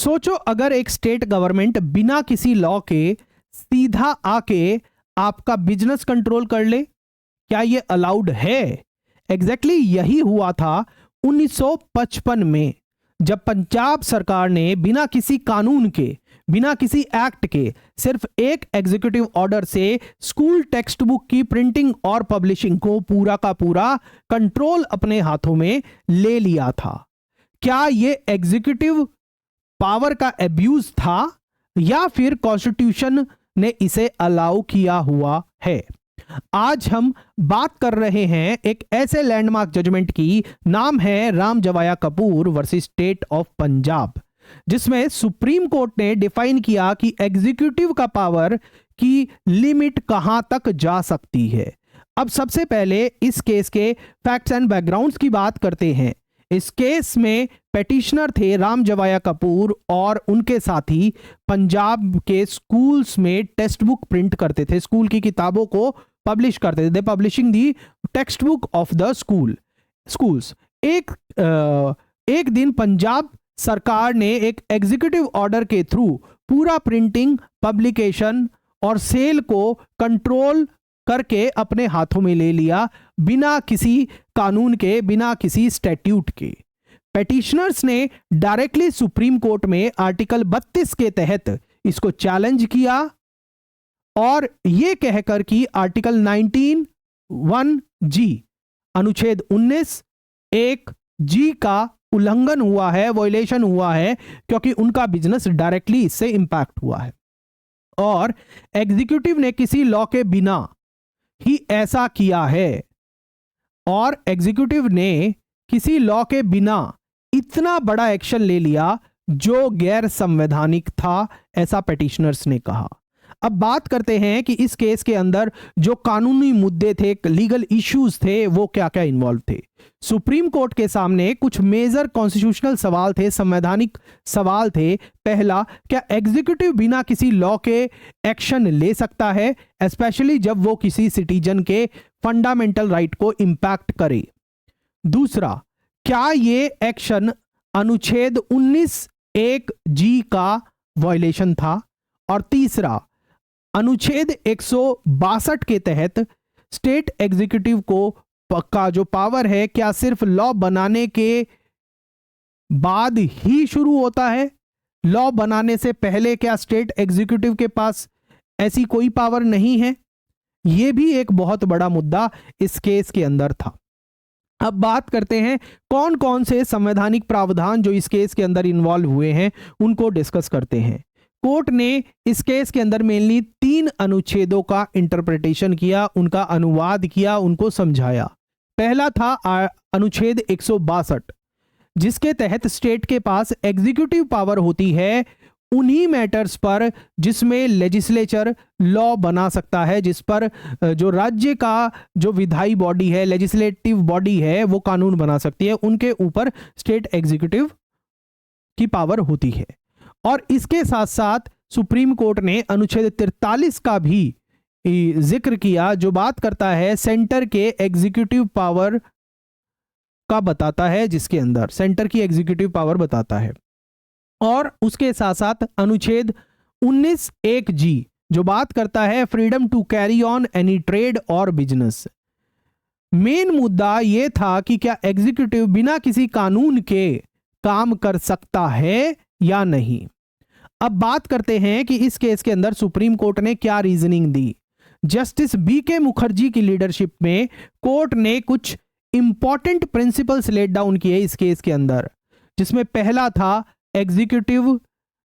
सोचो अगर एक स्टेट गवर्नमेंट बिना किसी लॉ के सीधा आके आपका बिजनेस कंट्रोल कर ले, क्या ये अलाउड है? एग्जैक्टली यही हुआ था 1955 में, जब पंजाब सरकार ने बिना किसी कानून के, बिना किसी एक्ट के, सिर्फ एक एग्जीक्यूटिव ऑर्डर से स्कूल टेक्स्ट बुक की प्रिंटिंग और पब्लिशिंग को पूरा का पूरा कंट्रोल अपने हाथों में ले लिया था। क्या ये एग्जीक्यूटिव पावर का एब्यूज था या फिर कॉन्स्टिट्यूशन ने इसे अलाउ किया हुआ है? आज हम बात कर रहे हैं एक ऐसे लैंडमार्क जजमेंट की, नाम है Ramjawaya Kapur versus state of Punjab, जिसमें सुप्रीम कोर्ट ने डिफाइन किया कि एग्जीक्यूटिव का पावर की लिमिट कहां तक जा सकती है। अब सबसे पहले इस केस के फैक्ट्स एंड बैकग्राउंड्स की बात करते हैं। इस केस में पेटिशनर थे रामजवाया कपूर और उनके साथी पंजाब के स्कूल्स में टेक्स्ट बुक प्रिंट करते थे, स्कूल की किताबों को पब्लिश करते थे। They publishing the text book of the schools. एक दिन पंजाब सरकार ने एक एग्जीक्यूटिव ऑर्डर के थ्रू पूरा प्रिंटिंग, पब्लिकेशन और सेल को कंट्रोल करके अपने हाथों में ले लिया, बिना किसी कानून के, बिना किसी स्टैट्यूट के। पेटिशनर्स ने डायरेक्टली सुप्रीम कोर्ट में आर्टिकल 32 के तहत इसको चैलेंज किया और यह कहकर कि आर्टिकल 19(1)(g) अनुच्छेद 19(1)(g) का उल्लंघन हुआ है, वॉयलेशन हुआ है, क्योंकि उनका बिजनेस डायरेक्टली इससे इंपैक्ट हुआ है और एग्जीक्यूटिव ने किसी लॉ के बिना ही ऐसा किया है, और एग्जीक्यूटिव ने किसी लॉ के बिना इतना बड़ा एक्शन ले लिया जो गैर संवैधानिक था, ऐसा पेटिशनर्स ने कहा। अब बात करते हैं कि इस केस के अंदर जो कानूनी मुद्दे थे, लीगल इश्यूज थे, वो क्या क्या इन्वॉल्व थे। सुप्रीम कोर्ट के सामने कुछ मेजर कॉन्स्टिट्यूशनल सवाल थे, संवैधानिक सवाल थे। पहला, क्या एग्जीक्यूटिव बिना किसी लॉ के एक्शन ले सकता है, स्पेशली जब वो किसी सिटीजन के फंडामेंटल राइट को इंपैक्ट करे? दूसरा, क्या ये एक्शन अनुच्छेद 19(1)(g) का वायलेशन था? और तीसरा, अनुच्छेद 162 के तहत स्टेट एग्जीक्यूटिव को का जो पावर है, क्या सिर्फ लॉ बनाने के बाद ही शुरू होता है? लॉ बनाने से पहले क्या स्टेट एग्जीक्यूटिव के पास ऐसी कोई पावर नहीं है? यह भी एक बहुत बड़ा मुद्दा इस केस के अंदर था। अब बात करते हैं कौन कौन से संवैधानिक प्रावधान जो इस केस के अंदर इन्वॉल्व हुए हैं, उनको डिस्कस करते हैं। कोर्ट ने इस केस के अंदर मेनली 3 अनुच्छेदों का इंटरप्रिटेशन किया, उनका अनुवाद किया, उनको समझाया। पहला था अनुच्छेद 162, जिसके तहत स्टेट के पास एग्जीक्यूटिव पावर होती है उन्हीं मैटर्स पर जिसमें लेजिस्लेचर लॉ बना सकता है, जिस पर जो राज्य का जो विधायी बॉडी है, लेजिस्लेटिव बॉडी है, वो कानून बना सकती है, उनके ऊपर स्टेट एग्जीक्यूटिव की पावर होती है। और इसके साथ साथ सुप्रीम कोर्ट ने अनुच्छेद 43 का भी जिक्र किया, जो बात करता है सेंटर के एग्जीक्यूटिव पावर का बताता है, जिसके अंदर सेंटर की एग्जीक्यूटिव पावर बताता है। और उसके साथ साथ अनुच्छेद 19(1)(g) जो बात करता है freedom to carry on any trade और बिजनेस। मेन मुद्दा यह था कि क्या एग्जीक्यूटिव बिना किसी कानून के काम कर सकता है या नहीं। अब बात करते हैं कि इस केस के अंदर सुप्रीम कोर्ट ने क्या रीजनिंग दी। जस्टिस BK मुखर्जी की लीडरशिप में कोर्ट ने कुछ इंपॉर्टेंट प्रिंसिपल्स लेट डाउन किए इस केस के अंदर, जिसमें पहला था एग्जीक्यूटिव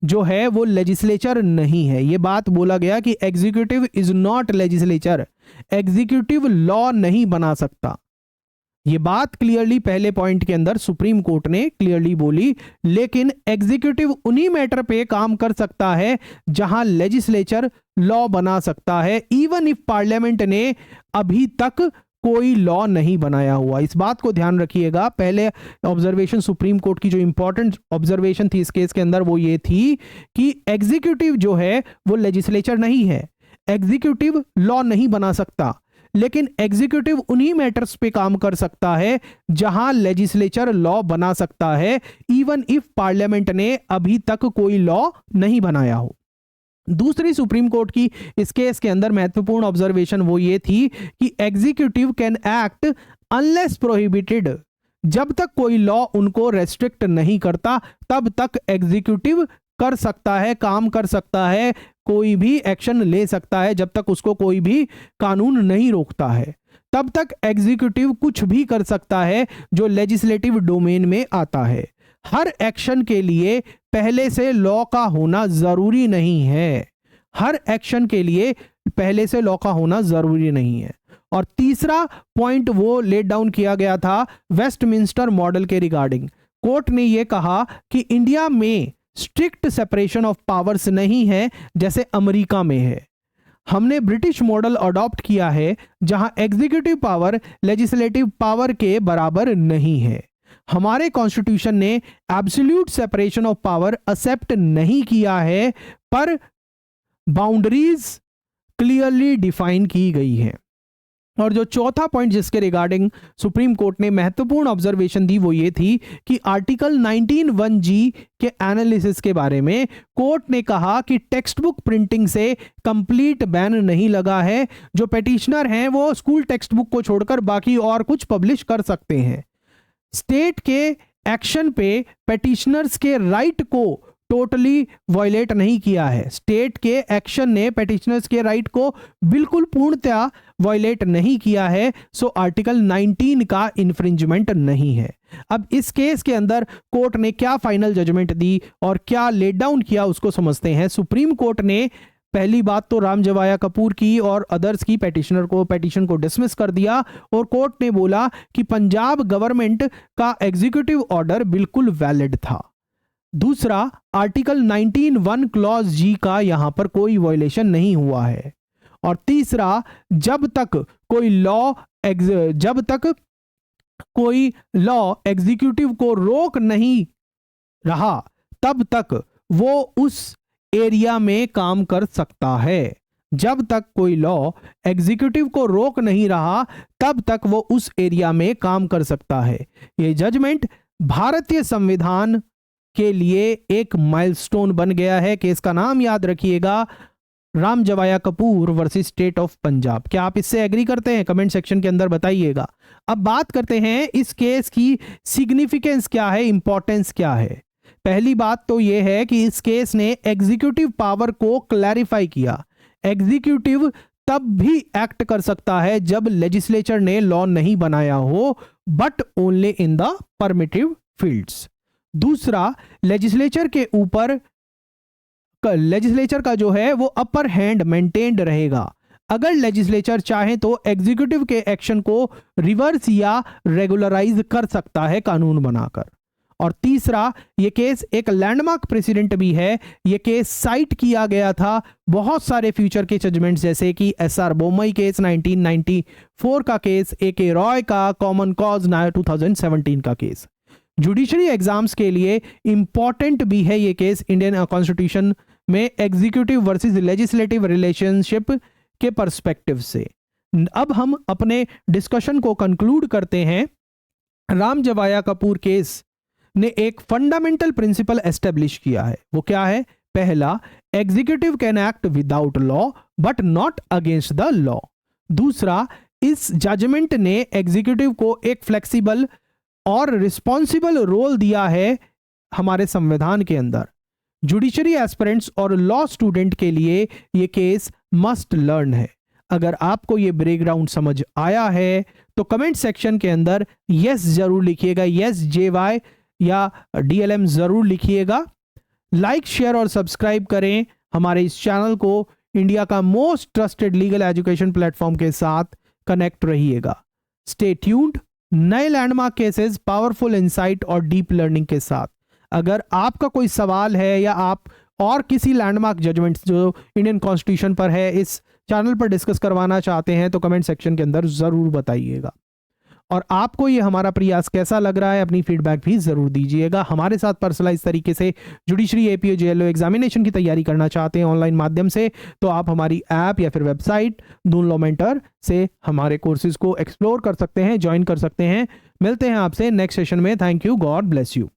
जो है वो लेजिस्लेचर नहीं है। यह बात बोला गया कि executive is not legislature, executive law नहीं बना सकता। ये बात क्लियरली पहले पॉइंट के अंदर सुप्रीम कोर्ट ने क्लियरली बोली। लेकिन एग्जीक्यूटिव उन्हीं मैटर पे काम कर सकता है जहां लेजिस्लेचर लॉ बना सकता है, इवन इफ पार्लियामेंट ने अभी तक कोई लॉ नहीं बनाया हुआ। इस बात को ध्यान रखिएगा। पहले ऑब्जर्वेशन सुप्रीम कोर्ट की जो इंपॉर्टेंट ऑब्जर्वेशन थी इस केस के अंदर वो ये थी कि एग्जीक्यूटिव जो है वो लेजिस्लेचर नहीं है, एग्जीक्यूटिव लॉ नहीं बना सकता। लेकिन एग्जीक्यूटिव उन्हीं मैटर्स पे काम कर सकता है जहां लेजिस्लेचर लॉ बना सकता है, इवन इफ पार्लियामेंट ने अभी तक कोई लॉ नहीं बनाया हो। दूसरी सुप्रीम कोर्ट की इस केस के अंदर महत्वपूर्ण ऑब्जर्वेशन वो ये थी कि executive can act unless prohibited. जब तक कोई लॉ उनको रेस्ट्रिक्ट नहीं करता तब तक एग्जीक्यूटिव कर सकता है, काम कर सकता है, कोई भी एक्शन ले सकता है। जब तक उसको कोई भी कानून नहीं रोकता है तब तक एग्जीक्यूटिव कुछ भी कर सकता है जो लेजिस्लेटिव डोमेन में आता है। हर एक्शन के लिए पहले से लॉ का होना जरूरी नहीं है। हर एक्शन के लिए पहले से लॉ का होना जरूरी नहीं है। और तीसरा पॉइंट वो लेट डाउन किया गया था वेस्टमिंस्टर मॉडल के रिगार्डिंग। कोर्ट ने ये कहा कि इंडिया में स्ट्रिक्ट सेपरेशन ऑफ पावर्स नहीं है जैसे अमेरिका में है। हमने ब्रिटिश मॉडल अडॉप्ट किया है जहां एग्जीक्यूटिव पावर लेजिस्लेटिव पावर के बराबर नहीं है। हमारे कॉन्स्टिट्यूशन ने absolute separation of power accept नहीं किया है, पर बाउंड्रीज क्लियरली डिफाइन की गई है। और जो चौथा पॉइंट जिसके रिगार्डिंग सुप्रीम कोर्ट ने महत्वपूर्ण ऑब्जर्वेशन दी वो ये थी कि आर्टिकल 19(1)(g) के एनालिसिस के बारे में कोर्ट ने कहा कि टेक्स्ट बुक प्रिंटिंग से कंप्लीट बैन नहीं लगा है। जो पेटिशनर हैं वो स्कूल टेक्स्ट बुक को छोड़कर बाकी और कुछ पब्लिश कर सकते हैं। स्टेट के एक्शन पे पेटिशनर्स के राइट को टोटली वायलेट नहीं किया है। स्टेट के एक्शन ने पेटिशनर्स के राइट को बिल्कुल पूर्णतया वायलेट नहीं किया है। सो आर्टिकल 19 का इन्फ्रिंजमेंट नहीं है। अब इस केस के अंदर कोर्ट ने क्या फाइनल जजमेंट दी और क्या लेट डाउन किया उसको समझते हैं। सुप्रीम कोर्ट ने पहली बात तो रामजवाया कपूर की और अदर्स की पेटिशन को डिसमिस कर दिया और कोर्ट ने बोला कि पंजाब गवर्नमेंट का एग्जीक्यूटिव ऑर्डर बिल्कुल वैलिड था। दूसरा, आर्टिकल 19(1) क्लॉज जी का यहां पर कोई वायलेशन नहीं हुआ है। और तीसरा, जब तक कोई लॉ एग्जीक्यूटिव को रोक नहीं रहा तब तक वो उस एरिया में काम कर सकता है। जब तक कोई लॉ एग्जीक्यूटिव को रोक नहीं रहा तब तक वो उस एरिया में काम कर सकता है। ये जजमेंट भारतीय संविधान के लिए एक माइलस्टोन बन गया है। केस का नाम याद रखिएगा, Ramjawaya Kapur versus state of Punjab. क्या आप इससे एग्री करते हैं? कमेंट सेक्शन के अंदर बताइएगा। अब बात करते हैं इस केस की सिग्निफिकेंस क्या है, इंपॉर्टेंस क्या है। पहली बात तो यह है कि इस केस ने एग्जीक्यूटिव पावर को क्लैरिफाई किया। एग्जीक्यूटिव तब भी एक्ट कर सकता है जब लेजिस्लेचर ने लॉ नहीं बनाया हो, but only in the primitive fields. दूसरा, लेजिस्लेचर का जो है वो अपर हैंड मेंटेन्ड रहेगा। अगर लेजिस्लेचर चाहे तो एग्जीक्यूटिव के एक्शन को रिवर्स या रेगुलराइज कर सकता है कानून बनाकर। और तीसरा, ये केस एक लैंडमार्क प्रेसिडेंट भी है। ये केस साइट किया गया था बहुत सारे फ्यूचर के जजमेंट्स जैसे कि एसआर बोम्मई केस 1994 का केस, AK रॉय का, कॉमन कॉज 2017 का केस। जुडिशरी एग्जाम्स के लिए इंपॉर्टेंट भी है ये केस इंडियन कॉन्स्टिट्यूशन में एग्जीक्यूटिव वर्सेस लेजिस्लेटिव रिलेशनशिप के पर्सपेक्टिव से। अब हम अपने डिस्कशन को कंक्लूड करते हैं। रामजवाया कपूर केस ने एक फंडामेंटल प्रिंसिपल एस्टेब्लिश किया है। वो क्या है? पहला, executive can act without law but not against the law. दूसरा, इस जजमेंट ने एग्जीक्यूटिव को एक फ्लेक्सिबल और रिस्पॉन्सिबल रोल दिया है हमारे संविधान के अंदर। जुडिशरी एस्पिरेंट्स और लॉ स्टूडेंट के लिए यह केस मस्ट लर्न है। अगर आपको यह ब्रेकग्राउंड समझ आया है तो कमेंट सेक्शन के अंदर यस जरूर लिखिएगा, यस JY या DLM जरूर लिखिएगा। लाइक, शेयर और सब्सक्राइब करें हमारे इस चैनल को। इंडिया का most trusted legal education platform के साथ कनेक्ट रहिएगा। स्टे ट्यून्ड नए लैंडमार्क केसेस, पावरफुल इंसाइट और डीप लर्निंग के साथ। अगर आपका कोई सवाल है या आप और किसी लैंडमार्क जजमेंट्स जो इंडियन कॉन्स्टिट्यूशन पर है इस चैनल पर डिस्कस करवाना चाहते हैं तो कमेंट सेक्शन के अंदर जरूर बताइएगा। और आपको ये हमारा प्रयास कैसा लग रहा है, अपनी फीडबैक भी जरूर दीजिएगा। हमारे साथ पर्सनलाइज तरीके से जुडिशरी एपीओ जेएलओ एग्जामिनेशन की तैयारी करना चाहते हैं ऑनलाइन माध्यम से, तो आप हमारी ऐप या फिर वेबसाइट दून लॉ मेंटर से हमारे कोर्सेज को एक्सप्लोर कर सकते हैं, ज्वाइन कर सकते हैं। मिलते हैं आपसे नेक्स्ट सेशन में। Thank you, God bless you.